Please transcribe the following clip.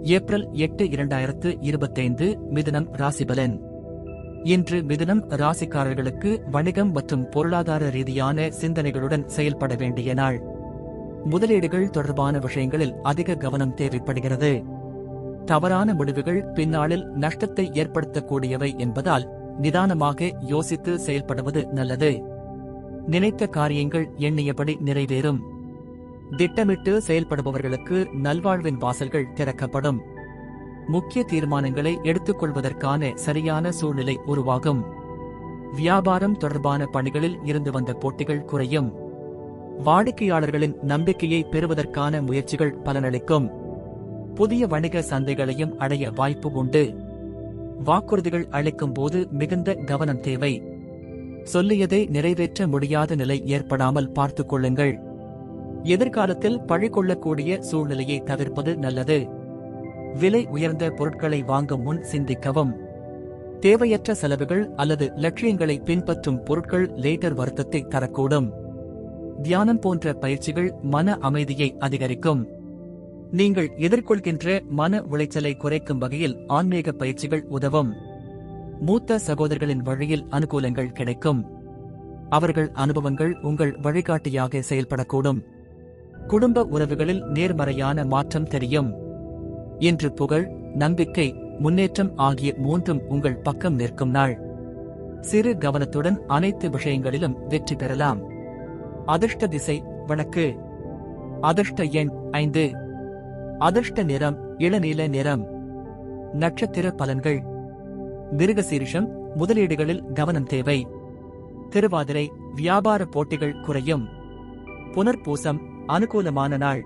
April 8 2025 மிதுனம் ராசிபலன். இன்று மிதுனம் ராசிக்காரர்களுக்கு வணிகம் மற்றும் பொருளாதார ரீதியான சிந்தனைகளுடன் செயல்பட வேண்டிய நாள். முதலீடுகள் தொடர்பான விஷயங்களில் அதிக கவனம் தேவைப்படுகிறது. தவறான முடிவுகள் பின்னாளில் நஷ்டத்தை ஏற்படுத்தக்கூடியவை என்பதால் நிதானமாக யோசித்து செயல்படுவது நல்லது. நினைத்த காரியங்கள் எண்ணியபடி நிறைவேறும். திட்டமிட்டு செயல்படுபவர்களுக்கு நல்வாழ்வின் வாசல்கள் திறக்கப்படும். முக்கிய தீர்மானங்களை எடுத்துக்கொள்வதற்கான சரியான சூழ்நிலை உருவாகும். வியாபாரம் தொடர்பான பணிகளில் இருந்து வந்த போட்டிகள் குறையும். வாடிக்கையாளர்களின் நம்பிக்கையை பெறுவதற்கான முயற்சிகள் பலனளிக்கும். புதிய வணிக சந்தைகளையும் அடைய வாய்ப்பு உண்டு. வாக்குறுதிகள் அளிக்கும் போது மிகுந்த கவனம் தேவை. சொல்லியதை நிறைவேற்ற முடியாத நிலை ஏற்படாமல் பார்த்துக் கொள்ளுங்கள். எதிர்காலத்தில் பழிகொள்ளக்கூடிய சூழ்நிலையை தவிர்ப்பது நல்லது. விலை உயர்ந்த பொருட்களை வாங்கும் முன் சிந்திக்கவும். தேவையற்ற செலவுகள் அல்லது லட்சியங்களை பின்பற்றும் பொருட்கள் லேட்டர் வருத்தத்தை தரக்கூடும். தியானம் போன்ற பயிற்சிகள் மன அமைதியை அதிகரிக்கும். நீங்கள் எதிர்கொள்கின்ற மன உளைச்சலை குறைக்கும் வகையில் ஆன்மீக பயிற்சிகள் உதவும். மூத்த சகோதரர்களின் வழியில் அனுகூலங்கள் கிடைக்கும். அவர்கள் அனுபவங்கள் உங்கள் வழிகாட்டியாக செயல்படக்கூடும். குடும்ப உறவுகளில் நேர்மறையான மாற்றம் தெரியும். இன்று புகழ், நம்பிக்கை, முன்னேற்றம் ஆகிய மூன்றும் உங்கள் பக்கம் நிற்கும் நாள். சிறு கவனத்துடன் அனைத்து விஷயங்களிலும் வெற்றி பெறலாம். அதிர்ஷ்ட திசை வடக்கு. அதிர்ஷ்ட எண் 5. அதிர்ஷ்ட நிறம் இளநீல நிறம். நட்சத்திர பலன்கள். மிருகசீரிஷம், முதலீடுகளில் கவனம் தேவை. திருவாதிரை, வியாபார போட்டிகள் குறையும். புனர்பூசம், அனுகூலமான நாள்.